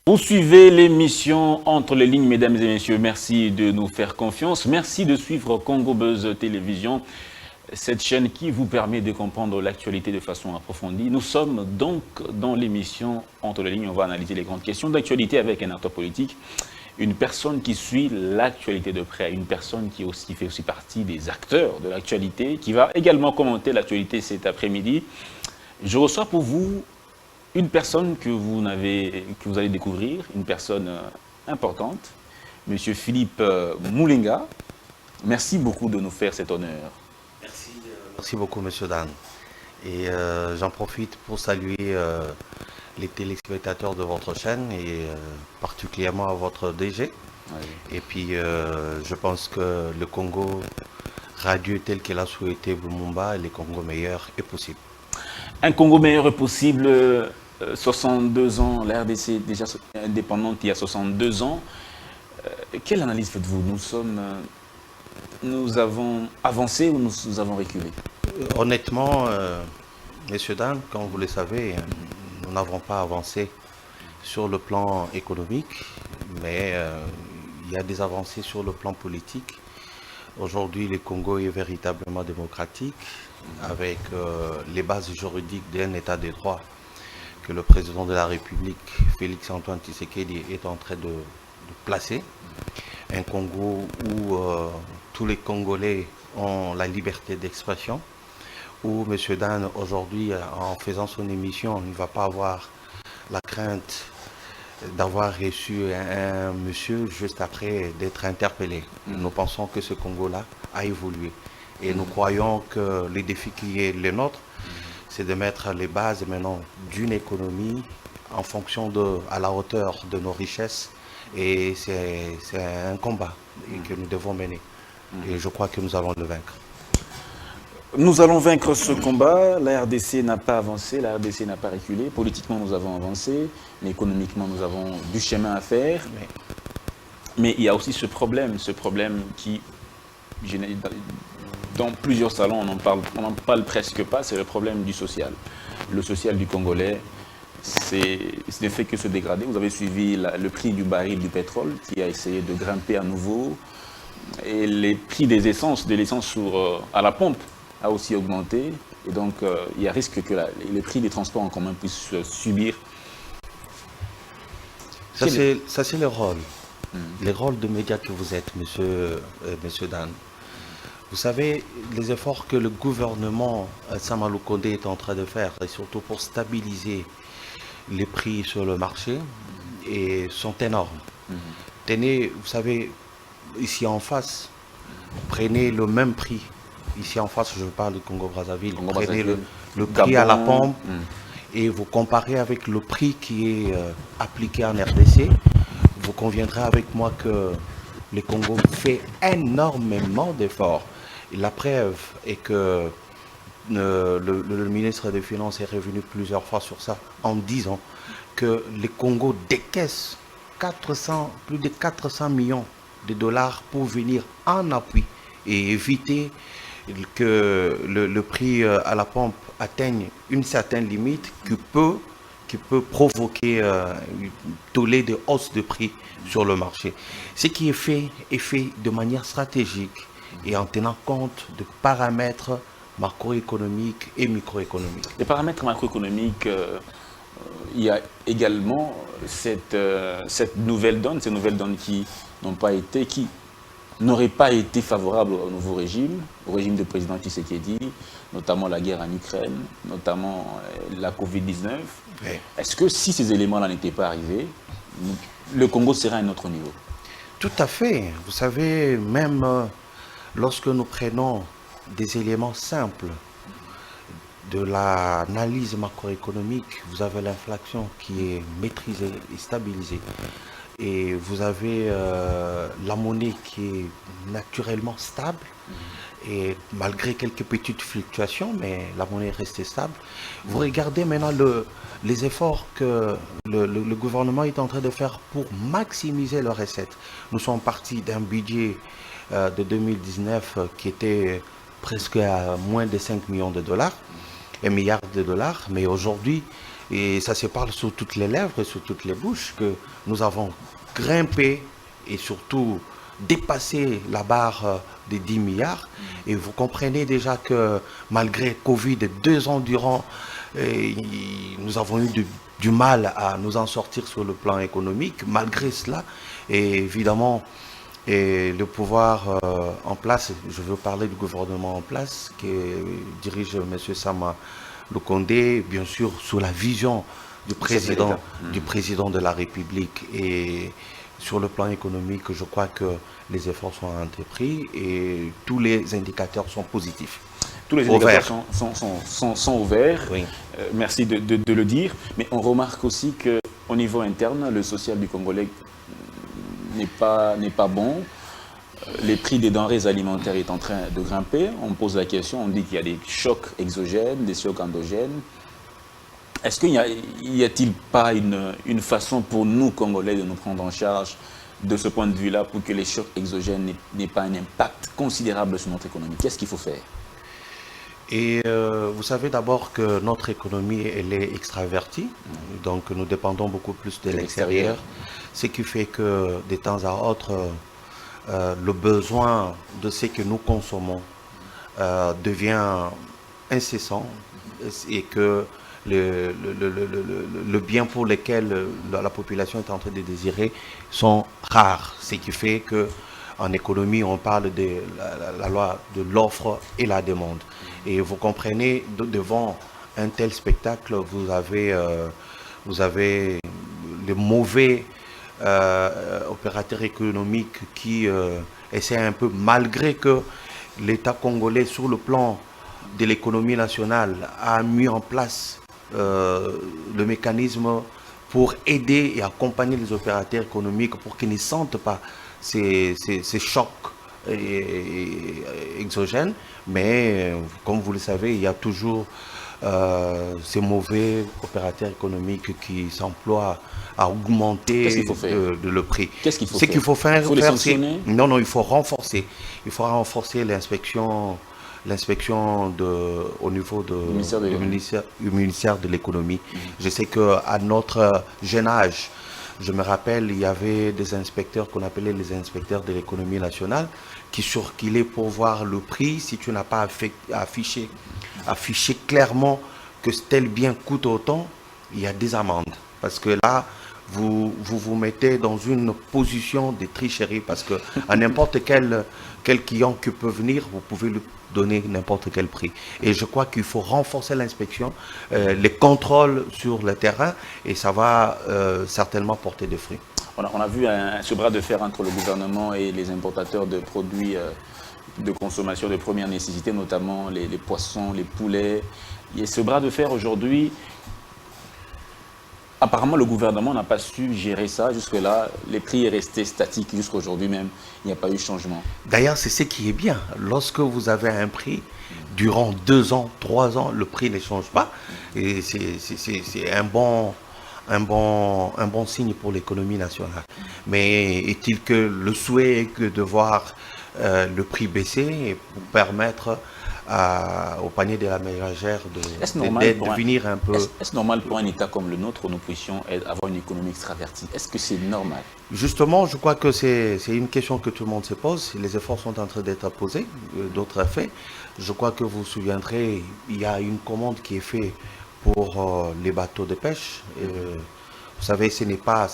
Vous suivez l'émission Entre les lignes, mesdames et messieurs. Merci de nous faire confiance. Merci de suivre Congo Buzz Télévision, cette chaîne qui vous permet de comprendre l'actualité de façon approfondie. Nous sommes donc dans l'émission Entre les lignes. On va analyser les grandes questions d'actualité avec un acteur politique, une personne qui suit l'actualité de près, une personne qui fait aussi partie des acteurs de l'actualité, qui va également commenter l'actualité cet après-midi. Je reçois pour vous une personne que vous allez découvrir, une personne importante, M. Philippe Moulenga. Merci beaucoup de nous faire cet honneur. Merci beaucoup, M. Dan. Et j'en profite pour saluer les téléspectateurs de votre chaîne et particulièrement à votre DG. Oui. Et puis, je pense que le Congo radieux tel qu'il a souhaité Lumumba, et le Congo meilleur est possible. Un Congo meilleur est possible, 62 ans, la RDC déjà indépendante il y a 62 ans. Quelle analyse faites-vous? Nous avons avancé ou nous avons reculé? Honnêtement, Messieurs, dames, comme vous le savez, nous n'avons pas avancé sur le plan économique, mais il y a des avancées sur le plan politique. Aujourd'hui, le Congo est véritablement démocratique, avec les bases juridiques d'un état de droit que le président de la République, Félix-Antoine Tshisekedi, est en train de placer. Un Congo où tous les Congolais ont la liberté d'expression, où M. Dan, aujourd'hui, en faisant son émission, ne va pas avoir la crainte d'avoir reçu un monsieur juste après d'être interpellé. Nous pensons que ce Congo-là a évolué. Et nous croyons que le défi qui est le nôtre, c'est de mettre les bases maintenant d'une économie en fonction à la hauteur de nos richesses. Et c'est un combat que nous devons mener. Et je crois que nous allons le vaincre. Nous allons vaincre ce combat. La RDC n'a pas avancé, la RDC n'a pas reculé. Politiquement, nous avons avancé, mais économiquement, nous avons du chemin à faire. Mais il y a aussi ce problème qui, dans plusieurs salons, on n'en parle presque pas, c'est le problème du social. Le social du Congolais, ne fait que se dégrader. Vous avez suivi le prix du baril du pétrole qui a essayé de grimper à nouveau. Et les prix des essences, de l'essence à la pompe a aussi augmenté. Et donc, il y a risque que les prix des transports en commun puissent subir. Ça, c'est le rôle. Le rôle de média que vous êtes, monsieur Dan. Vous savez, les efforts que le gouvernement Sama Lukonde est en train de faire, et surtout pour stabiliser les prix sur le marché, sont énormes. Tenez, vous savez, ici en face, prenez le même prix. Ici en face, je parle du Congo-Brazzaville. Prenez le prix à la pompe et vous comparez avec le prix qui est appliqué en RDC. Vous conviendrez avec moi que le Congo fait énormément d'efforts. La preuve est que le ministre des Finances est revenu plusieurs fois sur ça en disant que le Congo décaisse plus de 400 millions de dollars pour venir en appui et éviter que le prix à la pompe atteigne une certaine limite qui peut provoquer une tollée de hausse de prix sur le marché. Ce qui est fait de manière stratégique et en tenant compte de paramètres macroéconomiques et microéconomiques. Les paramètres macroéconomiques, il y a également cette nouvelle donne, ces nouvelles donnes qui n'auraient pas été favorables au nouveau régime, au régime du président Tshisekedi, notamment la guerre en Ukraine, notamment la Covid-19. Oui. Est-ce que si ces éléments-là n'étaient pas arrivés, le Congo serait à un autre niveau? Tout à fait. Vous savez, même lorsque nous prenons des éléments simples de l'analyse macroéconomique, vous avez l'inflation qui est maîtrisée et stabilisée. Et vous avez la monnaie qui est naturellement stable. Et malgré quelques petites fluctuations, mais la monnaie est restée stable. Vous regardez maintenant les efforts que le gouvernement est en train de faire pour maximiser leurs recettes. Nous sommes partis d'un budget de 2019 qui était presque à moins de 5 millions de dollars, 1 milliard de dollars, mais aujourd'hui, Et ça se parle sur toutes les lèvres et sur toutes les bouches que nous avons grimpé et surtout dépassé la barre des 10 milliards. Et vous comprenez déjà que malgré Covid, 2 ans durant, nous avons eu du mal à nous en sortir sur le plan économique. Malgré cela, et évidemment, et le pouvoir en place, je veux parler du gouvernement en place, qui dirige M. Sama Lukonde, bien sûr, sous la vision du président de la République. Et sur le plan économique, je crois que les efforts sont entrepris et tous les indicateurs sont positifs. Tous les indicateurs sont ouverts. Oui. Merci de le dire. Mais on remarque aussi qu'au niveau interne, le social du Congolais n'est pas bon. Les prix des denrées alimentaires est en train de grimper. On pose la question, on dit qu'il y a des chocs exogènes, des chocs endogènes. Est-ce qu'il n'y a-t-il pas une façon pour nous, Congolais, de nous prendre en charge de ce point de vue-là pour que les chocs exogènes n'aient pas un impact considérable sur notre économie? Qu'est-ce qu'il faut faire? Et vous savez d'abord que notre économie, elle est extravertie, donc nous dépendons beaucoup plus de l'extérieur, ce qui fait que de temps à autre, le besoin de ce que nous consommons devient incessant et que le bien pour lequel la population est en train de désirer sont rares, ce qui fait que en économie, on parle de la loi de l'offre et la demande. Et vous comprenez, devant un tel spectacle, vous avez les mauvais opérateurs économiques qui essaient un peu, malgré que l'État congolais, sur le plan de l'économie nationale, a mis en place le mécanisme pour aider et accompagner les opérateurs économiques pour qu'ils ne sentent pas ces chocs exogènes, mais comme vous le savez, il y a toujours ces mauvais opérateurs économiques qui s'emploient à augmenter le prix. Qu'est-ce qu'il faut faire? Ce qu'il faut faire, il faut les sanctionner? Non, il faut renforcer. Il faut renforcer l'inspection au niveau du ministère de l'économie. Je sais qu'à notre jeune âge, je me rappelle, il y avait des inspecteurs qu'on appelait les inspecteurs de l'économie nationale qui circulaient pour voir le prix. Si tu n'as pas affiché clairement que tel bien coûte autant, il y a des amendes. Parce que là, vous mettez dans une position de tricherie parce que à n'importe quel client qui peut venir, vous pouvez lui donner n'importe quel prix. Et je crois qu'il faut renforcer l'inspection, les contrôles sur le terrain, et ça va certainement porter des fruits. On a vu ce bras de fer entre le gouvernement et les importateurs de produits de consommation de première nécessité, notamment les poissons, les poulets. Et ce bras de fer aujourd'hui, apparemment le gouvernement n'a pas su gérer ça jusque-là. Les prix est resté statique jusqu'à aujourd'hui même. Il n'y a pas eu de changement. D'ailleurs, c'est ce qui est bien. Lorsque vous avez un prix, durant 2 ans, 3 ans, le prix ne change pas. Et c'est un bon signe pour l'économie nationale. Mais est-il que le souhait est que de voir le prix baisser pour permettre au panier de la ménagère de venir un peu... Est-ce normal pour un État comme le nôtre, nous puissions avoir une économie extravertie? Est-ce que c'est normal? Justement, je crois que c'est une question que tout le monde se pose. Les efforts sont en train d'être posés, d'autres faits. Je crois que vous vous souviendrez, il y a une commande qui est faite pour les bateaux de pêche. Vous savez, c'est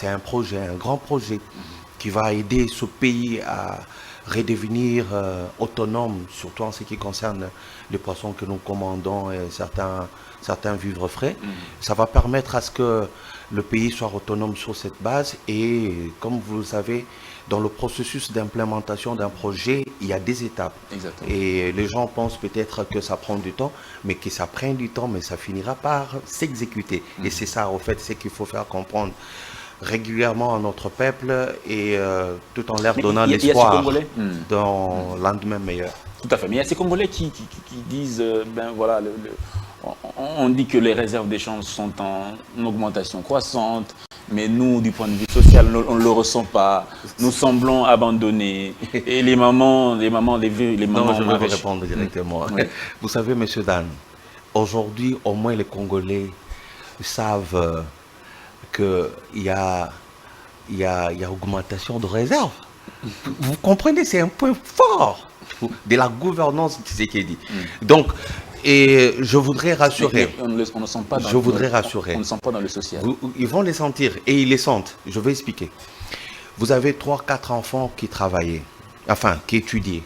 un projet, un grand projet qui va aider ce pays à redevenir autonome, surtout en ce qui concerne les poissons que nous commandons et certains vivres frais. Ça va permettre à ce que le pays soit autonome sur cette base et, comme vous le savez, dans le processus d'implémentation d'un projet, il y a des étapes. Exactement. Et les gens pensent peut-être que ça prend du temps, mais que ça prend du temps, mais ça finira par s'exécuter. Et c'est ça, en fait, c'est qu'il faut faire comprendre régulièrement à notre peuple et tout en leur donnant l'espoir d'un lendemain meilleur. Tout à fait. Mais il y a ces Congolais qui disent, ben voilà, on dit que les réserves d'échange sont en augmentation croissante, mais nous, du point de vue social, on ne le ressent pas. Nous semblons abandonnés. Et les mamans... Non, je vais vous répondre directement. Oui. Vous savez, M. Dan, aujourd'hui, au moins les Congolais savent qu'il y a augmentation de réserve. Vous comprenez, c'est un point fort de la gouvernance de ce qui est dit. Donc, et je voudrais rassurer. Mais on ne sent pas dans, je voudrais rassurer. On ne sent pas dans le social. Ils vont les sentir et ils les sentent. Je vais expliquer. Vous avez 3-4 enfants qui travaillaient, enfin qui étudiaient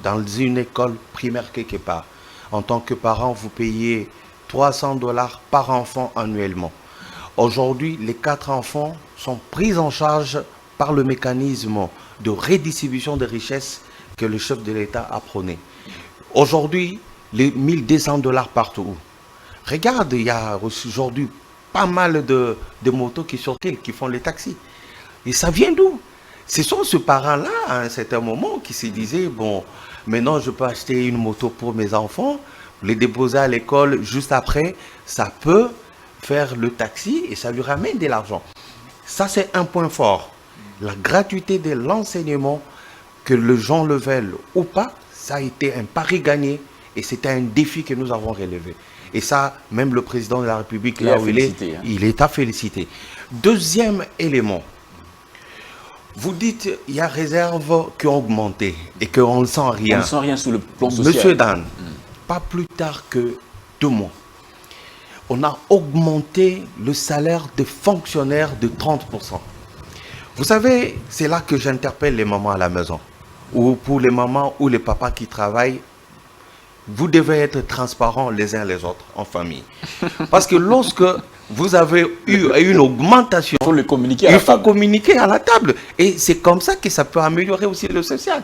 dans une école primaire quelque part. En tant que parent, vous payez $300 par enfant annuellement. Aujourd'hui, les 4 enfants sont pris en charge par le mécanisme de redistribution des richesses que le chef de l'État a prôné. Aujourd'hui, les $1 200 partout. Regarde, il y a aujourd'hui pas mal de motos qui circulent, qui font les taxis. Et ça vient d'où? Ce sont ce parent-là, à un certain moment, qui se disait, bon, maintenant je peux acheter une moto pour mes enfants, les déposer à l'école, juste après, ça peut faire le taxi et ça lui ramène de l'argent. Ça, c'est un point fort. La gratuité de l'enseignement, que les gens le veulent ou pas, ça a été un pari gagné et c'était un défi que nous avons relevé. Et ça, même le président de la République, là où il est, il est à féliciter. Deuxième élément, vous dites il y a réserves qui ont augmenté et qu'on ne sent rien. On ne sent rien sur le plan social. Monsieur Dan, pas plus tard que 2 mois, on a augmenté le salaire des fonctionnaires de 30%. Vous savez, c'est là que j'interpelle les mamans à la maison. Ou pour les mamans ou les papas qui travaillent, vous devez être transparents les uns les autres en famille. Parce que lorsque vous avez eu une augmentation, il faut le communiquer il faut communiquer à la table. Et c'est comme ça que ça peut améliorer aussi le social.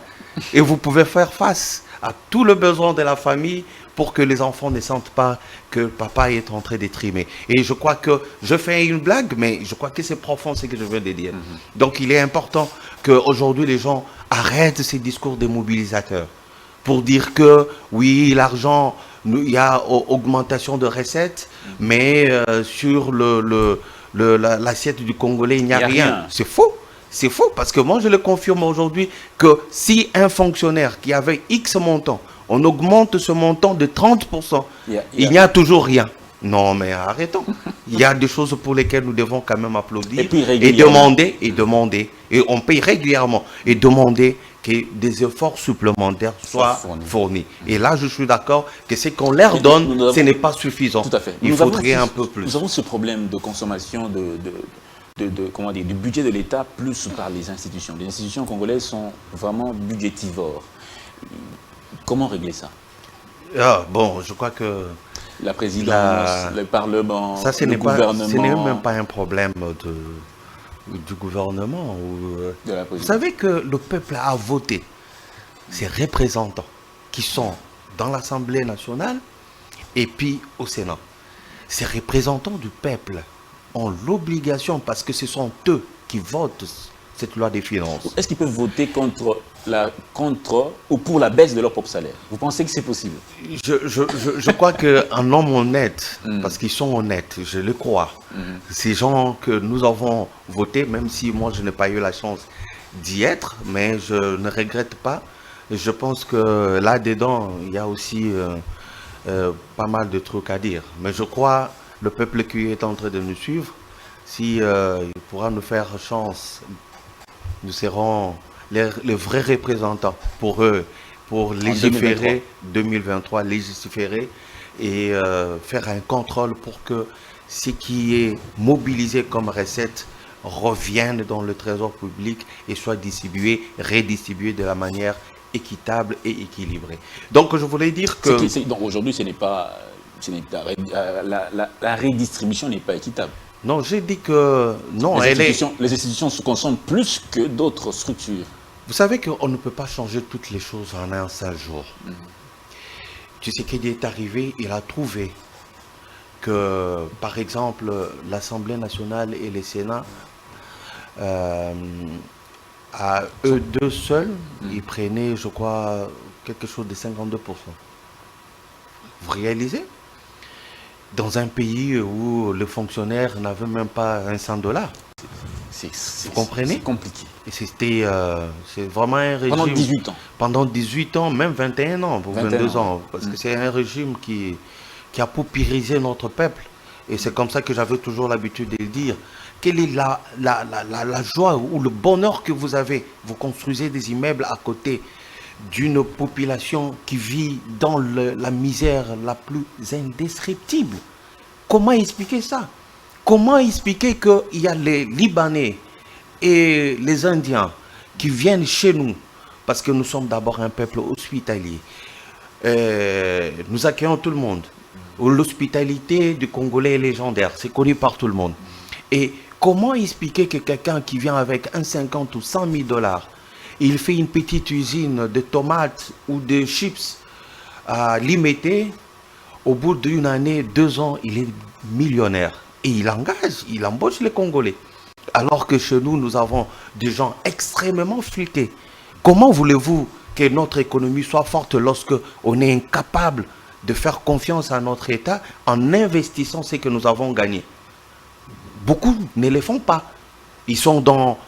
Et vous pouvez faire face à tous les besoins de la famille pour que les enfants ne sentent pas que papa est en train de trimer. Et je crois que, je fais une blague, mais je crois que c'est profond ce que je viens de dire. Donc il est important qu'aujourd'hui les gens arrêtent ces discours des mobilisateurs pour dire que oui, l'argent, il y a augmentation de recettes, mais sur l'assiette du Congolais, il n'y a rien. C'est faux. C'est faux parce que moi je le confirme aujourd'hui que si un fonctionnaire qui avait X montant, on augmente ce montant de 30%, il n'y a toujours rien. Non mais arrêtons. Il y a des choses pour lesquelles nous devons quand même applaudir et demander. Et on paye régulièrement et demander que des efforts supplémentaires soient fournis. Et là, je suis d'accord que ce qu'on leur donne, ce n'est pas suffisant. Tout à fait. Il faudrait un peu plus. Nous avons ce problème de consommation comment dire, du budget de l'État plus par les institutions. Les institutions congolaises sont vraiment budgétivores. Comment régler ça? Bon, je crois que la présidence, le Parlement, ça, le gouvernement... Ce n'est même pas un problème du gouvernement. De la présidence. Vous savez que le peuple a voté ses représentants qui sont dans l'Assemblée nationale et puis au Sénat. Ces représentants du peuple ont l'obligation, parce que ce sont eux qui votent cette loi des finances. Est-ce qu'ils peuvent voter contre ou pour la baisse de leur propre salaire? Vous pensez que c'est possible? Je crois qu'un homme honnête, parce qu'ils sont honnêtes, je le crois, ces gens que nous avons votés, même si moi je n'ai pas eu la chance d'y être, mais je ne regrette pas. Je pense que là-dedans, il y a aussi pas mal de trucs à dire. Mais je crois le peuple qui est en train de nous suivre, si il pourra nous faire chance, nous serons les vrais représentants pour eux, pour légiférer 2023, légiférer et faire un contrôle pour que ce qui est mobilisé comme recette revienne dans le trésor public et soit distribué, redistribué de la manière équitable et équilibrée. Donc je voulais dire que... Donc aujourd'hui, ce n'est pas... la redistribution n'est pas équitable. Non, j'ai dit que... Non, les institutions se consomment plus que d'autres structures. Vous savez qu'on ne peut pas changer toutes les choses en un seul jour. Tu sais qu'il est arrivé, il a trouvé que, par exemple, l'Assemblée nationale et le Sénat, à eux deux seuls, ils prenaient, je crois, quelque chose de 52%. Vous réalisez? Dans un pays où le fonctionnaire n'avait même pas un $100. Vous comprenez? C'est compliqué. Et c'était c'est vraiment un régime... Pendant 18 ans. Pendant 18 ans, même 21 ans, 22 ans. Parce que c'est un régime qui a paupérisé notre peuple. Et c'est comme ça que j'avais toujours l'habitude de le dire. Quelle est la joie ou le bonheur que vous avez? Vous construisez des immeubles à côté d'une population qui vit dans la misère la plus indescriptible. Comment expliquer ça? Comment expliquer qu'il y a les Libanais et les Indiens qui viennent chez nous, parce que nous sommes d'abord un peuple hospitalier. Nous accueillons tout le monde. L'hospitalité du Congolais est légendaire, c'est connu par tout le monde. Et comment expliquer que quelqu'un qui vient avec un 50 ou 100 000 dollars, il fait une petite usine de tomates ou de chips à Limité, au bout d'une année, 2 ans, il est millionnaire. Et il engage, il embauche les Congolais. Alors que chez nous, nous avons des gens extrêmement futés. Comment voulez-vous que notre économie soit forte lorsque on est incapable de faire confiance à notre État en investissant ce que nous avons gagné? Beaucoup ne le font pas. Ils sont dans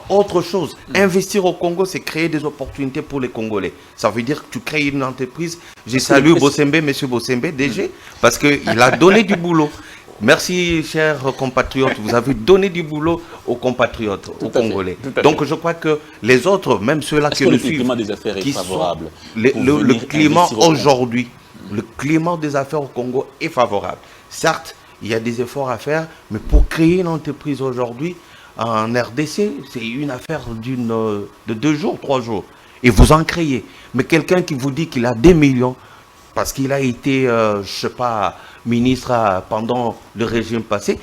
autre chose. Investir au Congo, c'est créer des opportunités pour les Congolais. Ça veut dire que tu crées une entreprise. Je salue Bossembe, M. Bossembe, DG, parce qu'il a donné du boulot. Merci, chers compatriotes. Vous avez donné du boulot aux compatriotes, aux Congolais. Donc, je crois que les autres, même ceux-là qui nous suivent, le climat des affaires est favorable? Le climat aujourd'hui, le climat des affaires au Congo est favorable. Certes, il y a des efforts à faire, mais pour créer une entreprise aujourd'hui, en RDC, c'est une affaire de 2 jours, 3 jours. Et vous en créez. Mais quelqu'un qui vous dit qu'il a des millions, parce qu'il a été, je ne sais pas, ministre pendant le régime passé,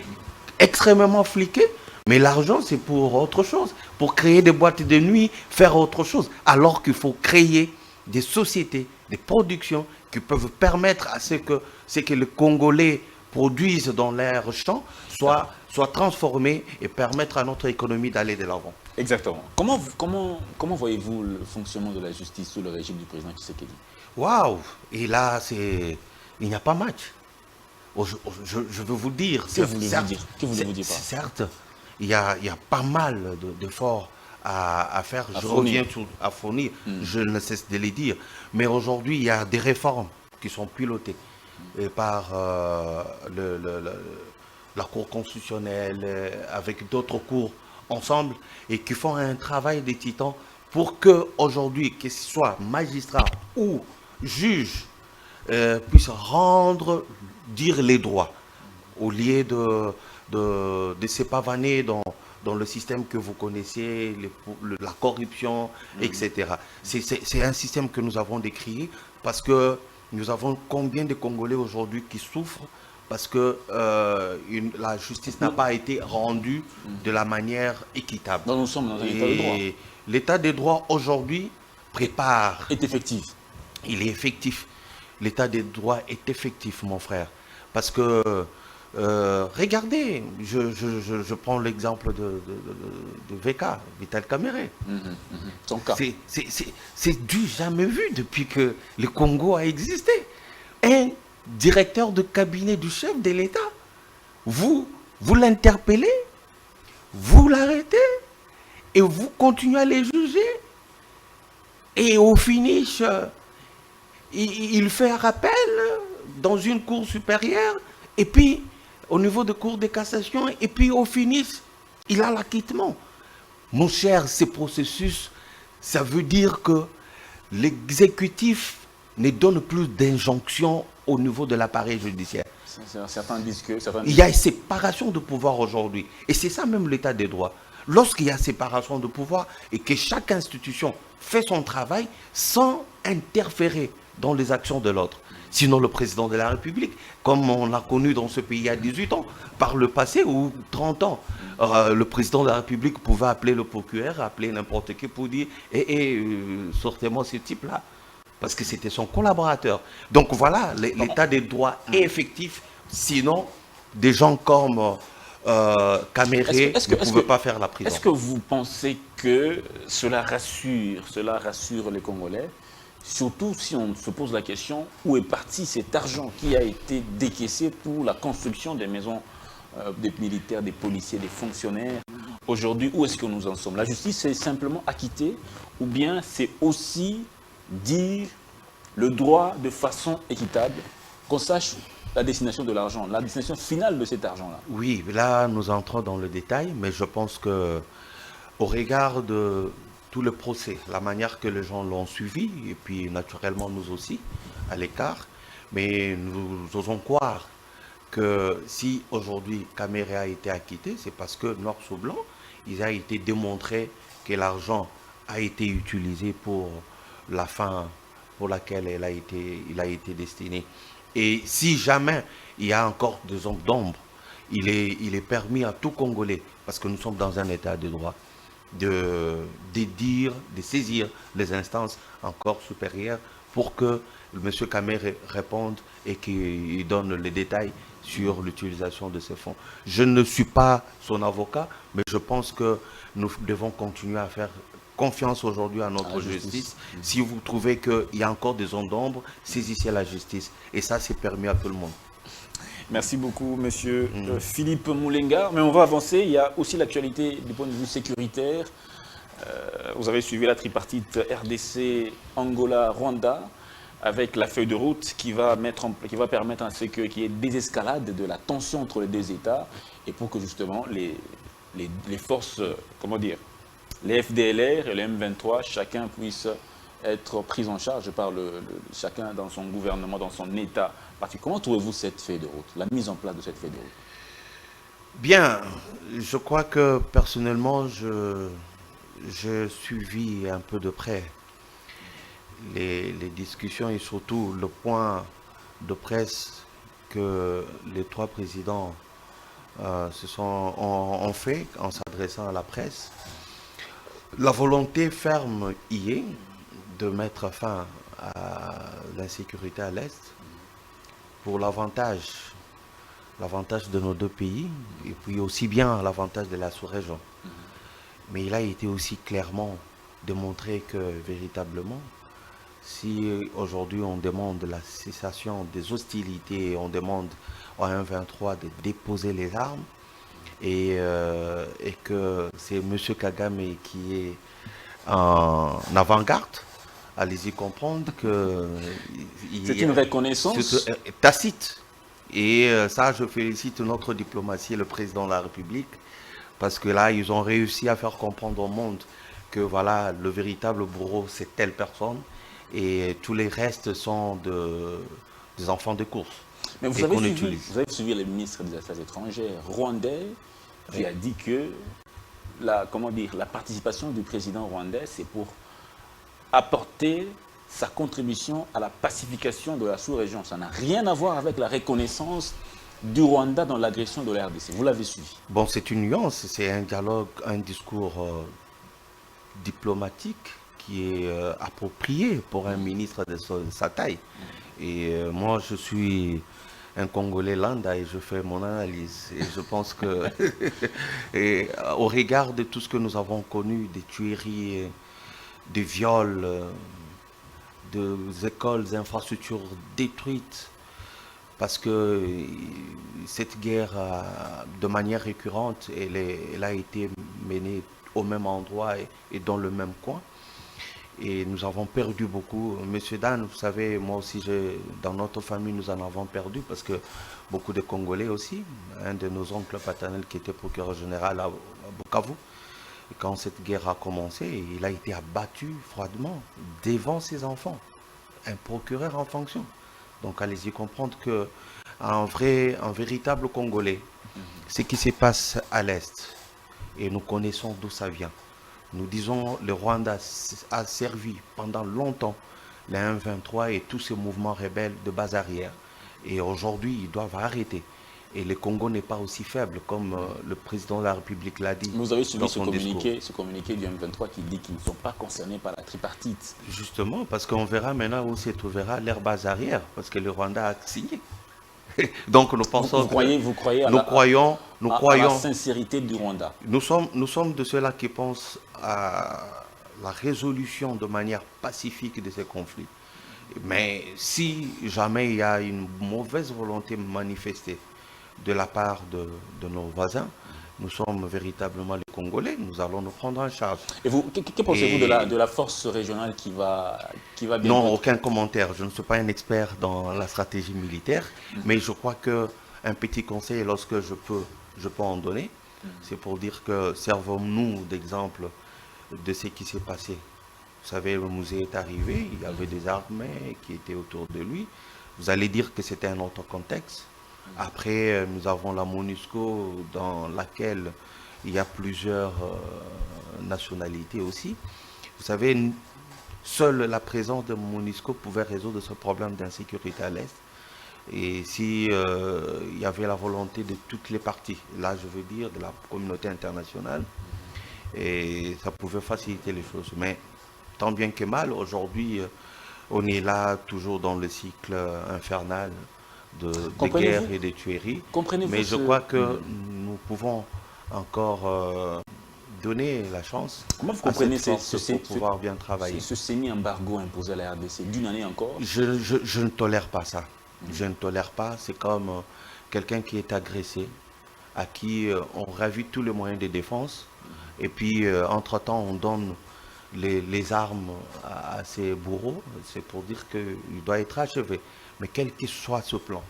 extrêmement fliqué, mais l'argent c'est pour autre chose, pour créer des boîtes de nuit, faire autre chose, alors qu'il faut créer des sociétés, des productions qui peuvent permettre à ce que les Congolais produisent dans leurs champs soit transformé et permettre à notre économie d'aller de l'avant. Exactement. Comment voyez-vous le fonctionnement de la justice sous le régime du président Tshisekedi? Waouh! Et là, il n'y a pas match. Je veux vous dire. Que voulez-vous dire? Certes, il y a pas mal d'efforts à faire. Je reviens à fournir. Je ne cesse de les dire. Mais aujourd'hui, il y a des réformes qui sont pilotées par la Cour constitutionnelle, avec d'autres cours ensemble, et qui font un travail de titan pour que aujourd'hui, que ce soit magistrat ou juge, puissent dire les droits, au lieu de s'épavaner dans le système que vous connaissez, la corruption, etc. C'est un système que nous avons décrié parce que nous avons combien de Congolais aujourd'hui qui souffrent parce que la justice n'a pas été rendue de la manière équitable. Donc nous sommes dans un état de droit. L'état de droit aujourd'hui prépare. Est effectif. Il est effectif. L'état des droits est effectif, mon frère. Parce que, regardez, je prends l'exemple de VK, Vital Kamerhe. Son cas. C'est du jamais vu depuis que le Congo a existé. Un directeur de cabinet du chef de l'État, vous l'interpellez, vous l'arrêtez, et vous continuez à les juger. Et au finish, il fait un rappel dans une cour supérieure, et puis au niveau de cour de cassation, et puis au finish, il a l'acquittement. Mon cher, ces processus, ça veut dire que l'exécutif ne donne plus d'injonctions au niveau de l'appareil judiciaire. Certains disent que... Il y a une séparation de pouvoir aujourd'hui. Et c'est ça même l'état des droits. Lorsqu'il y a séparation de pouvoir et que chaque institution fait son travail sans interférer dans les actions de l'autre. Sinon, le président de la République, comme on l'a connu dans ce pays il y a 18 ans, par le passé ou 30 ans, le président de la République pouvait appeler le procureur, appeler n'importe qui pour dire sortez-moi ce type-là. Parce que c'était son collaborateur. Donc voilà, l'état des droits est effectif. Sinon, des gens comme Kamerhe ne pouvaient pas faire la prison. Est-ce que vous pensez que cela rassure les Congolais? Surtout si on se pose la question, où est parti cet argent qui a été décaissé pour la construction des maisons des militaires, des policiers, des fonctionnaires? Aujourd'hui, où est-ce que nous en sommes? La justice est simplement acquittée, ou bien c'est aussi dire le droit de façon équitable, qu'on sache la destination de l'argent, la destination finale de cet argent-là? Oui, là, nous entrons dans le détail, mais je pense que au regard de tout le procès, la manière que les gens l'ont suivi, et puis naturellement nous aussi, à l'écart, mais nous osons croire que si aujourd'hui Kamere a été acquitté, c'est parce que noir sur blanc, il a été démontré que l'argent a été utilisé pour la fin pour laquelle il a été destiné. Et si jamais il y a encore des ombres d'ombre, il est permis à tout Congolais, parce que nous sommes dans un état de droit, de saisir les instances encore supérieures pour que M. Kamere réponde et qu'il donne les détails sur l'utilisation de ces fonds. Je ne suis pas son avocat, mais je pense que nous devons continuer à faire confiance aujourd'hui à notre justice. Si vous trouvez qu'il y a encore des zones d'ombre, saisissez la justice. Et ça, c'est permis à tout le monde. Merci beaucoup, monsieur Philippe Moulenga. Mais on va avancer. Il y a aussi l'actualité du point de vue sécuritaire. Vous avez suivi la tripartite RDC, Angola, Rwanda, avec la feuille de route qui va permettre à ce qu'il y ait désescalade de la tension entre les deux États et pour que justement les forces, comment dire, les FDLR et les M23, chacun puisse être pris en charge par chacun dans son gouvernement, dans son État. Comment trouvez-vous cette feuille de route, la mise en place de cette feuille de route? Bien, je crois que personnellement, je suivis un peu de près les discussions et surtout le point de presse que les trois présidents ont fait en s'adressant à la presse. La volonté ferme y est de mettre fin à l'insécurité à l'Est pour l'avantage de nos deux pays et puis aussi bien l'avantage de la sous-région. Mais il a été aussi clairement démontré que véritablement, si aujourd'hui on demande la cessation des hostilités, on demande au M23 de déposer les armes, et que c'est M. Kagame qui est en avant-garde, allez-y comprendre que... C'est une reconnaissance tacite. Et ça, je félicite notre diplomatie et le président de la République, parce que là, ils ont réussi à faire comprendre au monde que voilà, le véritable bourreau, c'est telle personne, et tous les restes sont des enfants de course. Mais vous avez suivi le ministre des Affaires étrangères rwandais qui a dit que la participation du président rwandais, c'est pour apporter sa contribution à la pacification de la sous-région. Ça n'a rien à voir avec la reconnaissance du Rwanda dans l'agression de la RDC. Vous l'avez suivi? Bon, c'est une nuance, c'est un dialogue, un discours diplomatique qui est approprié pour un ministre de sa taille. Et moi, je suis un Congolais lambda et je fais mon analyse. Et je pense que, au regard de tout ce que nous avons connu, des tueries, des viols, des écoles, des infrastructures détruites, parce que cette guerre, de manière récurrente, elle a été menée au même endroit et dans le même coin. Et nous avons perdu beaucoup. Monsieur Dan, vous savez, moi aussi, dans notre famille, nous en avons perdu parce que beaucoup de Congolais aussi, un de nos oncles paternels qui était procureur général à Bukavu, et quand cette guerre a commencé, il a été abattu froidement devant ses enfants, un procureur en fonction. Donc allez-y comprendre qu'un véritable Congolais, ce qui se passe à l'Est, et nous connaissons d'où ça vient. Nous disons le Rwanda a servi pendant longtemps les M23 et tous ces mouvements rebelles de base arrière. Et aujourd'hui, ils doivent arrêter. Et le Congo n'est pas aussi faible comme le président de la République l'a dit. Vous avez suivi ce communiqué du M23 qui dit qu'ils ne sont pas concernés par la tripartite. Justement, parce qu'on verra maintenant où se trouvera leur base arrière, parce que le Rwanda a signé. Donc nous pensons... Vous croyez à la sincérité du Rwanda? Nous sommes de ceux-là qui pensent à la résolution de manière pacifique de ces conflits. Mais si jamais il y a une mauvaise volonté manifestée de la part de nos voisins, nous sommes véritablement les Congolais, nous allons nous prendre en charge. Et vous, que pensez-vous de la force régionale qui va bientôt... Non, aucun commentaire. Je ne suis pas un expert dans la stratégie militaire, mais je crois qu'un petit conseil, lorsque je peux en donner, c'est pour dire que servons-nous d'exemple de ce qui s'est passé. Vous savez, le musée est arrivé, il y avait des armées qui étaient autour de lui. Vous allez dire que c'était un autre contexte. Après, nous avons la MONUSCO dans laquelle il y a plusieurs nationalités aussi. Vous savez, seule la présence de MONUSCO pouvait résoudre ce problème d'insécurité à l'Est. Et si il y avait la volonté de toutes les parties, là je veux dire de la communauté internationale, et ça pouvait faciliter les choses. Mais tant bien que mal, aujourd'hui, on est là toujours dans le cycle infernal de guerre et de tueries. Mais je crois que nous pouvons encore donner la chance. Comment vous comprenez pour pouvoir bien travailler. Ce semi-embargo imposé à la RDC d'une année encore? Je ne tolère pas ça. Je ne tolère pas. C'est comme quelqu'un qui est agressé, à qui on ravit tous les moyens de défense. Et puis, entre-temps, on donne les armes à ses bourreaux. C'est pour dire qu'il doit être achevé. Mais quel que soit ce plan,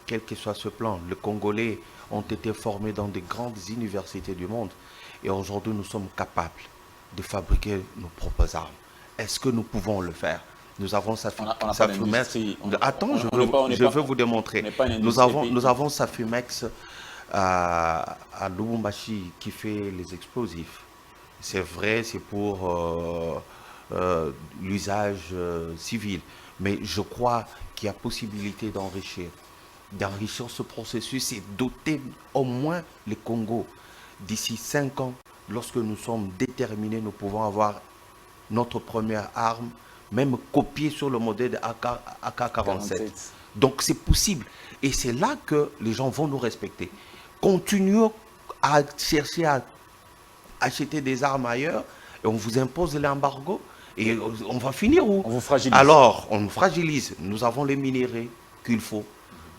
les Congolais ont été formés dans des grandes universités du monde. Et aujourd'hui, nous sommes capables de fabriquer nos propres armes. Est-ce que nous pouvons le faire? Nous avons Safumex. Attends, je veux vous démontrer. Nous avons Safumex à Lubumbashi qui fait les explosifs. C'est vrai, c'est pour l'usage civil. Mais je crois qu'il y a possibilité d'enrichir ce processus et doter au moins les Congos. D'ici 5 ans, lorsque nous sommes déterminés, nous pouvons avoir notre première arme, même copiée sur le modèle de AK-47. Donc c'est possible. Et c'est là que les gens vont nous respecter. Continuons à chercher à acheter des armes ailleurs et on vous impose l'embargo. Et on va finir où? On vous fragilise. Alors, on nous fragilise. Nous avons les minéraux qu'il faut.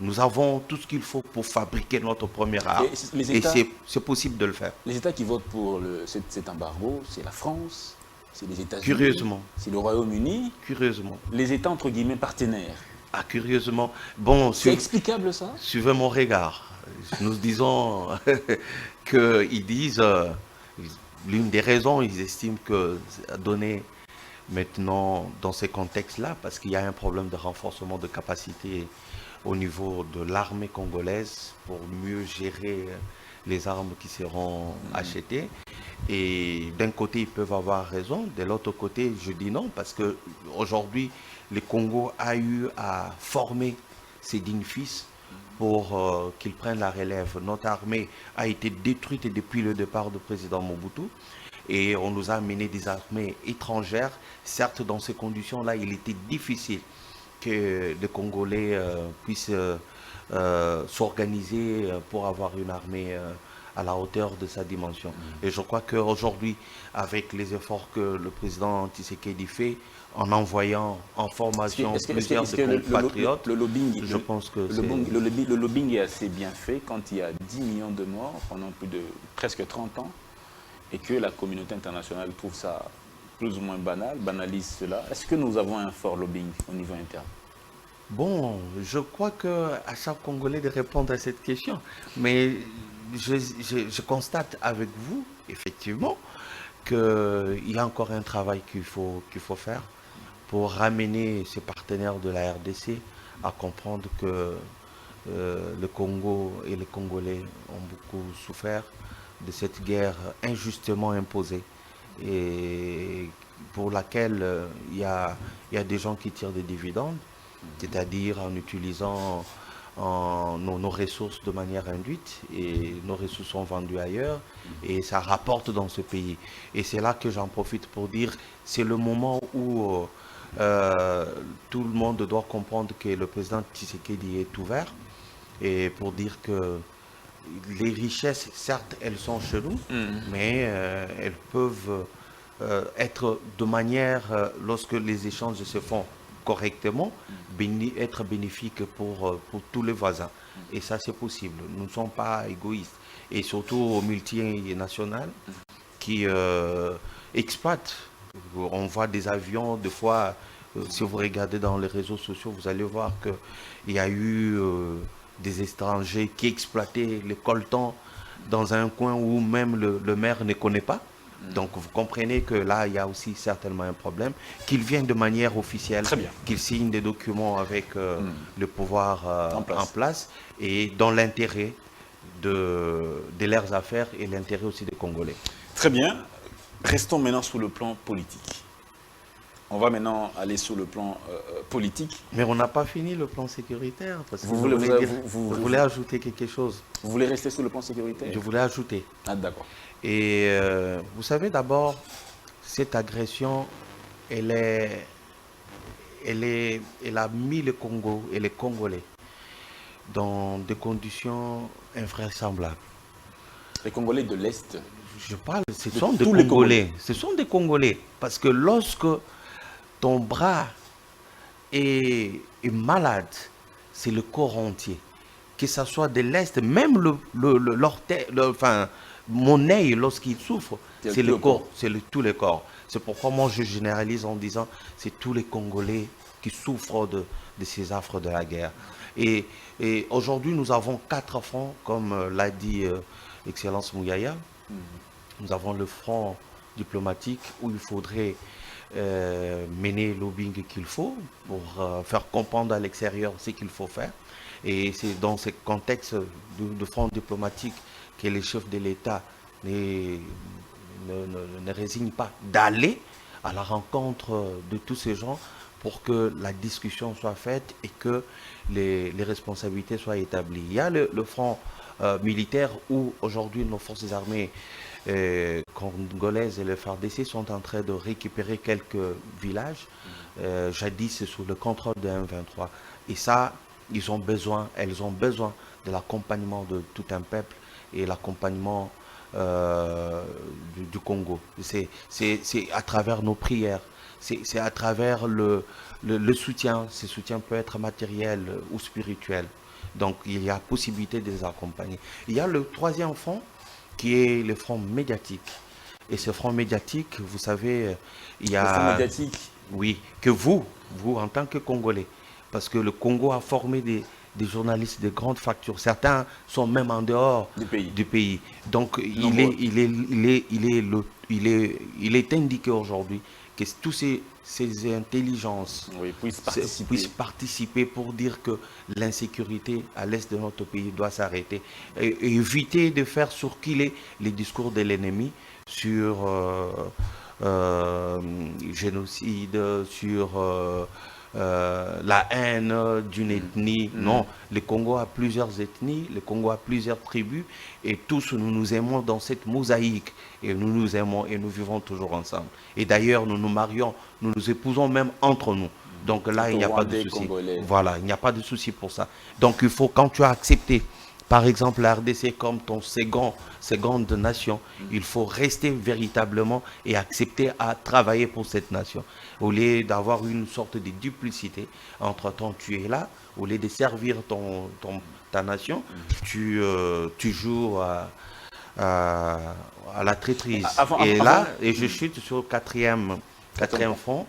Nous avons tout ce qu'il faut pour fabriquer notre première arme. Et c'est possible de le faire. Les États qui votent pour cet embargo, c'est la France, c'est les États-Unis. Curieusement. C'est le Royaume-Uni. Curieusement. Les États entre guillemets partenaires. Ah, curieusement. Bon, c'est explicable ça? Suivez mon regard. Nous disons qu'ils disent, l'une des raisons, ils estiment que donner maintenant dans ces contextes-là, parce qu'il y a un problème de renforcement de capacité au niveau de l'armée congolaise pour mieux gérer les armes qui seront achetées. Et d'un côté, ils peuvent avoir raison. De l'autre côté, je dis non, parce qu'aujourd'hui, le Congo a eu à former ses dignes fils pour qu'ils prennent la relève. Notre armée a été détruite depuis le départ du président Mobutu. Et on nous a amené des armées étrangères. Certes, dans ces conditions-là, il était difficile que les Congolais puissent s'organiser pour avoir une armée à la hauteur de sa dimension. Et je crois qu'aujourd'hui, avec les efforts que le président Tshisekedi fait, en envoyant en formation plusieurs de compatriotes, le lobbying, je pense que le lobbying est assez bien fait quand il y a 10 millions de morts pendant presque 30 ans et que la communauté internationale trouve ça plus ou moins banal, banalise cela. Est-ce que nous avons un fort lobbying au niveau interne? Bon, je crois qu'à chaque Congolais de répondre à cette question. Mais je constate avec vous, effectivement, qu'il y a encore un travail qu'il faut faire pour ramener ces partenaires de la RDC à comprendre que le Congo et les Congolais ont beaucoup souffert de cette guerre injustement imposée et pour laquelle il y a des gens qui tirent des dividendes, c'est-à-dire en utilisant nos ressources de manière induite, et nos ressources sont vendues ailleurs et ça rapporte dans ce pays. Et c'est là que j'en profite pour dire, c'est le moment où tout le monde doit comprendre que le président Tshisekedi est ouvert, et pour dire que les richesses, certes, elles sont chez nous, mais elles peuvent être de manière, lorsque les échanges se font correctement, être bénéfique pour tous les voisins. Et ça, c'est possible. Nous ne sommes pas égoïstes. Et surtout aux multinationales qui exploitent. On voit des avions, des fois, si vous regardez dans les réseaux sociaux, vous allez voir qu'il y a eu des étrangers qui exploitaient les coltans dans un coin où même le maire ne connaît pas. Donc vous comprenez que là, il y a aussi certainement un problème, qu'ils viennent de manière officielle, qu'ils signent des documents avec le pouvoir en place et dans l'intérêt de leurs affaires et l'intérêt aussi des Congolais. Très bien. Restons maintenant sur le plan politique. On va maintenant aller sur le plan politique. Mais on n'a pas fini le plan sécuritaire. Parce que vous voulez ajouter quelque chose. Vous voulez rester sur le plan sécuritaire? Je voulais ajouter. Ah, d'accord. Et vous savez, d'abord, cette agression, elle a mis le Congo et les Congolais dans des conditions invraisemblables. Les Congolais de l'Est? Je parle, ce sont des Congolais. Ce sont des Congolais. Parce que lorsque ton bras est malade, c'est le corps entier. Que ce soit de l'Est, même mon œil, lorsqu'il souffre, c'est le corps, c'est tous les corps. C'est pourquoi moi je généralise en disant c'est tous les Congolais qui souffrent de ces affres de la guerre. Et aujourd'hui, nous avons 4 fronts, comme l'a dit Excellence Mouyaya. Nous avons le front diplomatique où il faudrait mener le lobbying qu'il faut pour faire comprendre à l'extérieur ce qu'il faut faire. Et c'est dans ce contexte de front diplomatique que les chefs de l'État ne résignent pas d'aller à la rencontre de tous ces gens pour que la discussion soit faite et que les responsabilités soient établies. Il y a le front militaire où aujourd'hui nos forces armées congolaises et le FARDC sont en train de récupérer quelques villages, jadis sous le contrôle de M23. Et ça, elles ont besoin de l'accompagnement de tout un peuple et l'accompagnement du Congo. C'est à travers nos prières, c'est à travers le soutien. Ce soutien peut être matériel ou spirituel. Donc il y a possibilité de les accompagner. Il y a le troisième front qui est le front médiatique. Et ce front médiatique, vous savez, il y a... Le front médiatique? Oui, que vous en tant que Congolais, parce que le Congo a formé des journalistes de grande facture. Certains sont même en dehors du pays. Donc il est indiqué aujourd'hui que tous ces intelligences puissent participer pour dire que l'insécurité à l'est de notre pays doit s'arrêter. Et éviter de faire surculer les discours de l'ennemi sur génocide, sur la haine d'une ethnie. Non, le Congo a plusieurs ethnies, le Congo a plusieurs tribus et tous nous nous aimons dans cette mosaïque et nous nous aimons et nous vivons toujours ensemble. Et d'ailleurs, nous nous marions, nous nous épousons même entre nous. Donc là, il n'y a pas de souci. Voilà, il n'y a pas de souci pour ça. Donc il faut, quand tu as accepté, par exemple, la RDC comme ton seconde nation, il faut rester véritablement et accepter à travailler pour cette nation. Au lieu d'avoir une sorte de duplicité, entre-temps tu es là, au lieu de servir ta nation, tu joues à la traîtrise. Et je chute sur le quatrième front,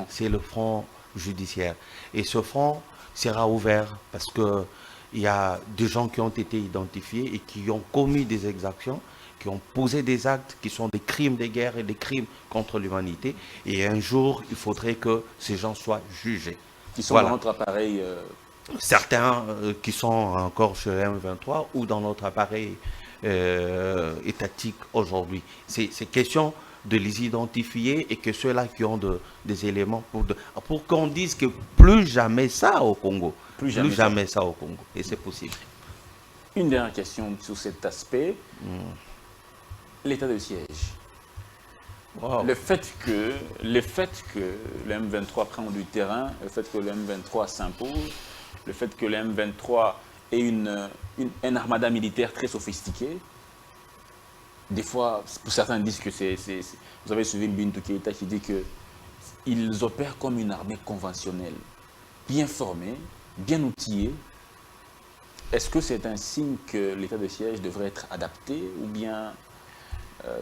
c'est le front judiciaire. Et ce front sera ouvert parce que il y a des gens qui ont été identifiés et qui ont commis des exactions, qui ont posé des actes qui sont des crimes de guerre et des crimes contre l'humanité. Et un jour, il faudrait que ces gens soient jugés. Qui sont dans notre appareil Certains qui sont encore chez M23 ou dans notre appareil étatique aujourd'hui. C'est question de les identifier et que ceux-là qui ont des éléments pour qu'on dise que plus jamais ça au Congo. Plus jamais ça au Congo. Et c'est possible. Une dernière question sur cet aspect. L'état de siège. Wow. Le fait que le M23 prend du terrain, le fait que le M23 s'impose, le fait que le M23 ait un armada militaire très sophistiqué, des fois, pour certains disent que c'est... Vous avez suivi Bintou Keïta qui dit que ils opèrent comme une armée conventionnelle, bien formée, bien outillée. Est-ce que c'est un signe que l'état de siège devrait être adapté ou bien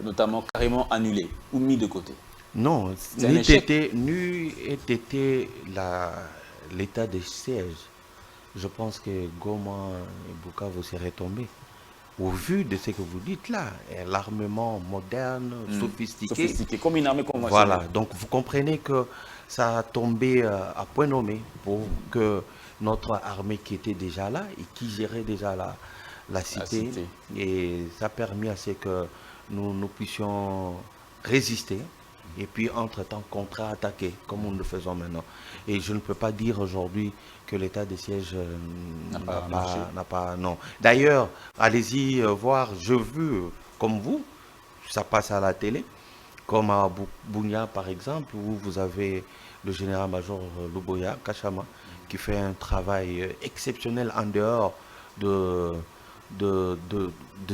notamment carrément annulé ou mis de côté? Non, n'eût été l'état de siège. Je pense que Goma et Bukavu seraient tombés. Au vu de ce que vous dites là, l'armement moderne, sophistiqué, comme une armée conventionnelle. Voilà, donc vous comprenez que ça a tombé à point nommé pour que notre armée qui était déjà là et qui gérait déjà la cité, et ça a permis à ce que nous puissions résister et puis entre-temps contre-attaquer comme nous le faisons maintenant. Et je ne peux pas dire aujourd'hui que l'état de siège n'a pas... Non. D'ailleurs, allez-y voir, je veux, comme vous, ça passe à la télé, comme à Bunia par exemple, où vous avez le général-major Luboya Kachama, qui fait un travail exceptionnel en dehors des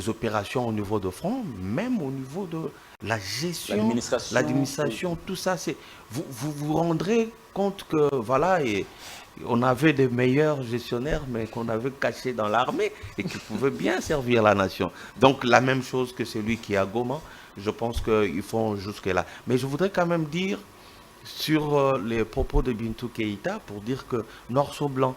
opérations au niveau de front, même au niveau de la gestion, l'administration, tout ça, vous rendrez compte que voilà, et on avait des meilleurs gestionnaires, mais qu'on avait cachés dans l'armée et qui pouvaient bien servir la nation. Donc la même chose que celui qui est à Goma, je pense qu'ils font jusque-là. Mais je voudrais quand même dire sur les propos de Bintou Keïta, pour dire que Norceau Blanc,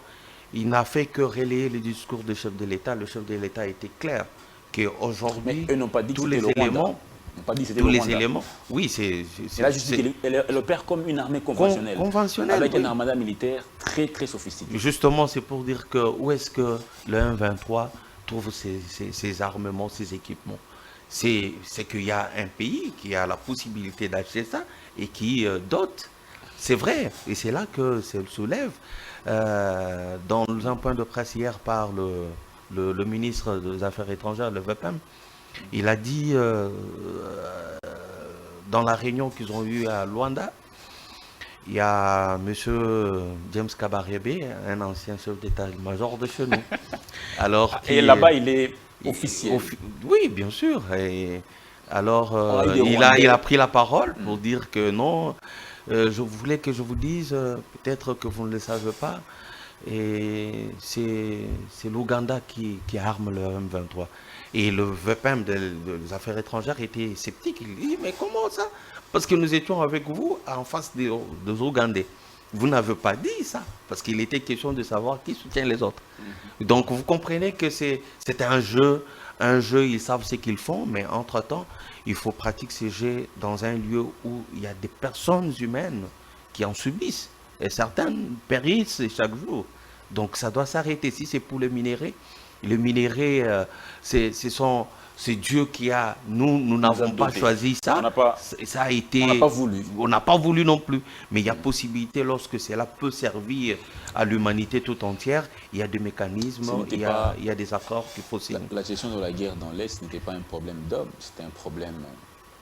il n'a fait que relayer le discours du chef de l'État. Le chef de l'État était clair qu'aujourd'hui, tous les éléments... Tous les éléments, oui, c'est... Là, je dis qu'elle opère comme une armée conventionnelle, avec une armada militaire très, très sophistiquée. Justement, c'est pour dire que où est-ce que le 1-23 trouve ses armements, ses équipements? C'est qu'il y a un pays qui a la possibilité d'acheter ça et qui dote. C'est vrai, et c'est là que ça le soulève. Dans un point de presse hier par le ministre des Affaires étrangères, le VEPEM, il a dit dans la réunion qu'ils ont eue à Luanda, il y a M. James Kabarebe, un ancien chef d'état-major de chez nous. Alors, et là-bas, il est officiel. Oui, bien sûr. Et alors, il a pris la parole pour dire que non, je voulais que je vous dise, peut-être que vous ne le savez pas, et c'est l'Ouganda qui arme le M23. Et le VEPEM des Affaires étrangères était sceptique. Il dit, mais comment ça? Parce que nous étions avec vous en face des Ougandais. Vous n'avez pas dit ça, parce qu'il était question de savoir qui soutient les autres. Donc vous comprenez que c'est un jeu, ils savent ce qu'ils font, mais entre-temps, il faut pratiquer ces jeux dans un lieu où il y a des personnes humaines qui en subissent. Et certaines périssent chaque jour. Donc ça doit s'arrêter. Si c'est pour le minerai, c'est Dieu qui a... Nous n'avons pas choisi ça. Ça a été... On n'a pas voulu. On n'a pas voulu non plus. Mais il y a possibilité, lorsque cela peut servir à l'humanité tout entière, il y a des mécanismes, il y a des accords qu'il faut signer. La gestion de la guerre dans l'Est n'était pas un problème d'hommes, c'était un problème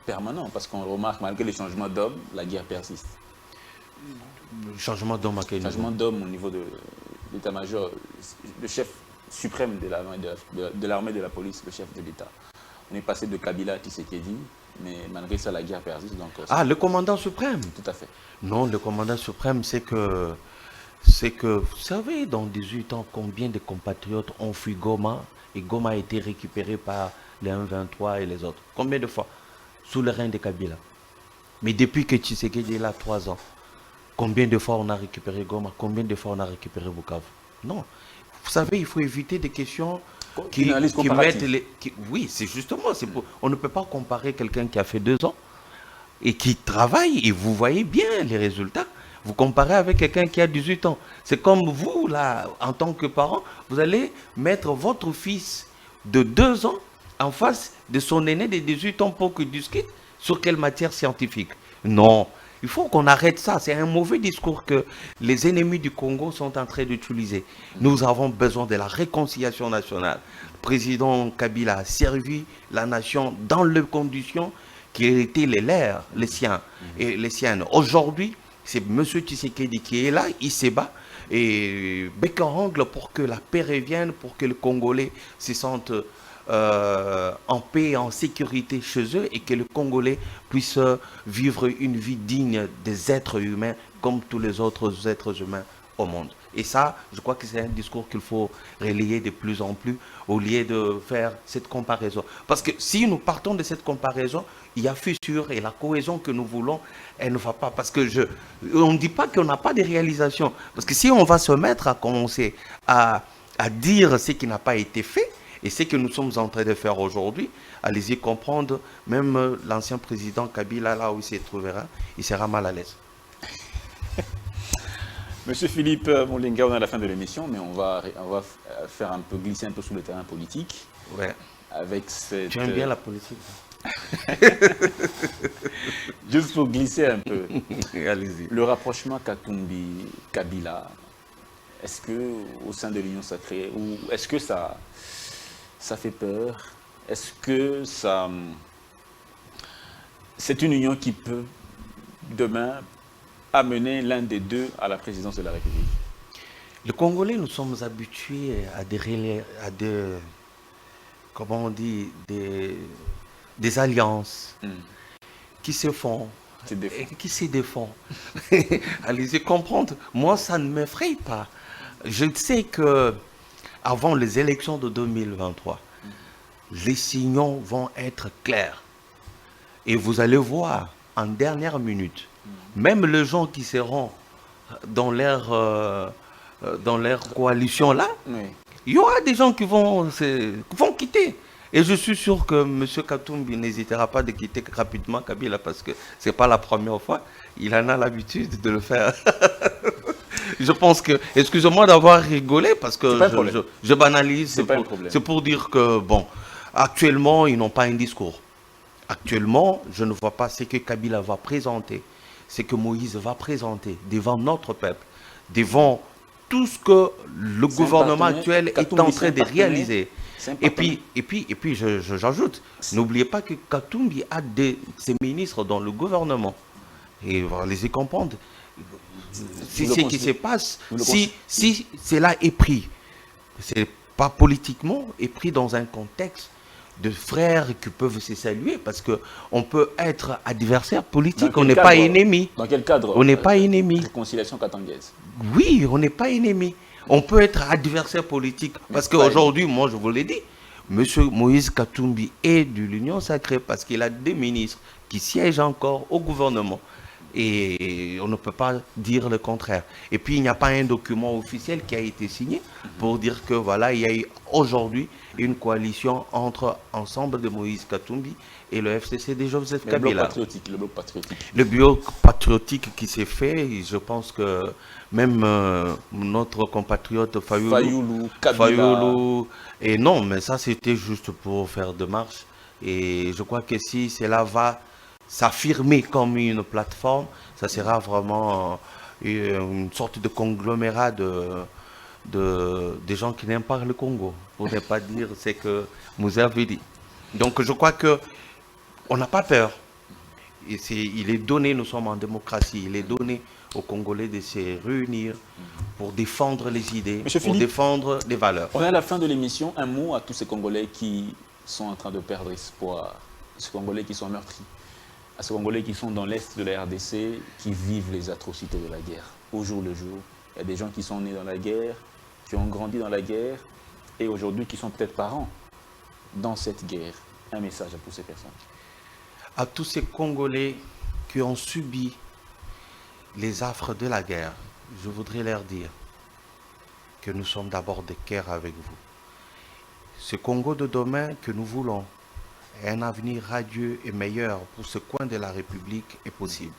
permanent. Parce qu'on remarque, malgré les changements d'hommes, la guerre persiste. Changement d'homme à quel niveau? Changement d'homme au niveau de l'état-major, le chef suprême de l'armée de la police, le chef de l'État. On est passé de Kabila à Tshisekedi, mais malgré ça, la guerre persiste. Donc, le commandant suprême? Tout à fait. Non, le commandant suprême, c'est que, vous savez, dans 18 ans, combien de compatriotes ont fui Goma, et Goma a été récupéré par les 1-23 et les autres. Combien de fois? Sous le règne de Kabila. Mais depuis que Tshisekedi est là, 3 ans, combien de fois on a récupéré Goma? Combien de fois on a récupéré Bukavu? Non. Vous savez, il faut éviter des questions qui mettent les... oui, c'est justement... on ne peut pas comparer quelqu'un qui a fait 2 ans et qui travaille, et vous voyez bien les résultats. Vous comparez avec quelqu'un qui a 18 ans. C'est comme vous, là, en tant que parent, vous allez mettre votre fils de 2 ans en face de son aîné de 18 ans pour qu'il discute sur quelle matière scientifique. Non. Il faut qu'on arrête ça. C'est un mauvais discours que les ennemis du Congo sont en train d'utiliser. Nous avons besoin de la réconciliation nationale. Le président Kabila a servi la nation dans les conditions qui étaient les siens et les siennes. Aujourd'hui, c'est M. Tshisekedi qui est là, il se bat et bec en ongle pour que la paix revienne, pour que les Congolais se sentent en paix, en sécurité chez eux et que les Congolais puissent vivre une vie digne des êtres humains comme tous les autres êtres humains au monde. Et ça, je crois que c'est un discours qu'il faut relayer de plus en plus au lieu de faire cette comparaison. Parce que si nous partons de cette comparaison, il y a fissure et la cohésion que nous voulons, elle ne va pas. Parce que on ne dit pas qu'on n'a pas de réalisation. Parce que si on va se mettre à commencer à dire ce qui n'a pas été fait, et ce que nous sommes en train de faire aujourd'hui, allez-y comprendre, même l'ancien président Kabila, là où il se trouvera, il sera mal à l'aise. Monsieur Philippe Moulinga, on est à la fin de l'émission, mais on va faire un peu glisser un peu sur le terrain politique. Ouais. Avec cette... Tu aimes bien la politique? Juste pour glisser un peu. Allez-y. Le rapprochement Katumbi-Kabila, est-ce que au sein de l'Union sacrée, ou est-ce que ça fait peur? Est-ce que c'est une union qui peut demain amener l'un des deux à la présidence de la République? Les Congolais, nous sommes habitués à comment on dit, des alliances qui se font, qui se défendent. Allez-y comprendre. Moi, ça ne m'effraie pas. Je sais que avant les élections de 2023, les signaux vont être clairs. Et vous allez voir, en dernière minute, même les gens qui seront dans leur coalition là, il y aura des gens qui vont quitter. Et je suis sûr que M. Katumbi n'hésitera pas de quitter rapidement Kabila parce que ce n'est pas la première fois. Il en a l'habitude de le faire. Je pense que, excusez-moi d'avoir rigolé parce que je banalise. C'est pour dire que, bon, actuellement, ils n'ont pas un discours. Actuellement, je ne vois pas ce que Kabila va présenter, ce que Moïse va présenter devant notre peuple, devant tout ce que le gouvernement actuel est en train de réaliser. Et puis j'ajoute, n'oubliez pas que Katumbi a ses ministres dans le gouvernement. Et on va les comprendre. Si ce qui se passe, si cela est pris, c'est pas politiquement, est pris dans un contexte de frères qui peuvent se saluer, parce qu'on peut être adversaire politique, on n'est pas ennemi. Dans quel cadre? On n'est pas ennemi. Réconciliation katangaise. Oui, on n'est pas ennemi. On peut être adversaire politique, parce qu'aujourd'hui, moi je vous l'ai dit, M. Moïse Katumbi est de l'Union sacrée, parce qu'il a des ministres qui siègent encore au gouvernement. Et on ne peut pas dire le contraire. Et puis, il n'y a pas un document officiel qui a été signé pour dire que voilà, il y a eu aujourd'hui une coalition entre Ensemble de Moïse Katumbi et le FCC de Joseph Kabila. Le bloc patriotique. Le bloc patriotique qui s'est fait, je pense que même notre compatriote Fayoulou, et non, mais ça c'était juste pour faire de marche. Et je crois que si cela va s'affirmer comme une plateforme, ça sera vraiment une sorte de conglomérat de gens qui n'aiment pas le Congo, pour ne pas dire ce que vous avez dit. Donc je crois que on n'a pas peur. Et il est donné, nous sommes en démocratie, il est donné aux Congolais de se réunir pour défendre les idées, pour défendre les valeurs. On est à la fin de l'émission. Un mot à tous ces Congolais qui sont en train de perdre espoir, ces Congolais qui sont meurtris, à ces Congolais qui sont dans l'Est de la RDC, qui vivent les atrocités de la guerre, au jour le jour. Il y a des gens qui sont nés dans la guerre, qui ont grandi dans la guerre, et aujourd'hui qui sont peut-être parents dans cette guerre. Un message à toutes ces personnes. À tous ces Congolais qui ont subi les affres de la guerre, je voudrais leur dire que nous sommes d'abord de cœur avec vous. Ce Congo de demain que nous voulons, un avenir radieux et meilleur pour ce coin de la République est possible.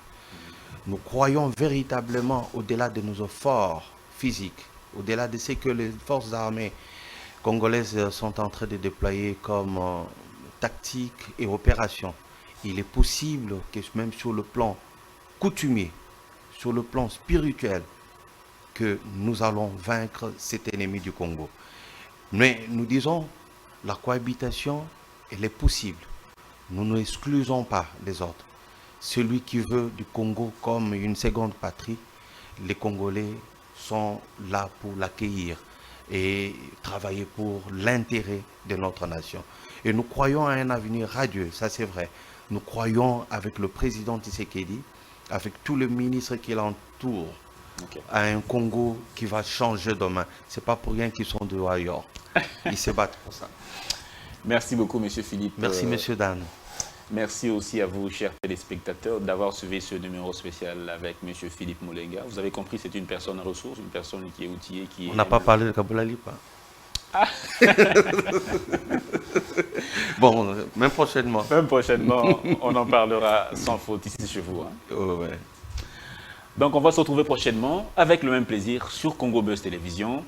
Nous croyons véritablement, au-delà de nos efforts physiques, au-delà de ce que les forces armées congolaises sont en train de déployer comme tactique et opération, il est possible que même sur le plan coutumier, sur le plan spirituel, que nous allons vaincre cet ennemi du Congo. Mais nous disons, la cohabitation, elle est possible. Nous n'exclusons pas les autres. Celui qui veut du Congo comme une seconde patrie, les Congolais sont là pour l'accueillir. et travailler pour l'intérêt de notre nation. Et nous croyons à un avenir radieux, ça c'est vrai. Nous croyons avec le président Tshisekedi, avec tous les ministres qui l'entourent, à un Congo qui va changer demain. Ce n'est pas pour rien qu'ils sont de New York. Ils se battent pour ça. Merci beaucoup, M. Philippe. Merci, M. Dan. Merci aussi à vous, chers téléspectateurs, d'avoir suivi ce numéro spécial avec M. Philippe Moulenga. Vous avez compris, c'est une personne ressource, une personne qui est outillée. On n'a pas parlé de Kaboulali, pas. Ah. Bon, même prochainement. Même prochainement, on en parlera sans faute ici chez vous. Hein. Oh, ouais. Donc, on va se retrouver prochainement avec le même plaisir sur Congo Buzz Télévision.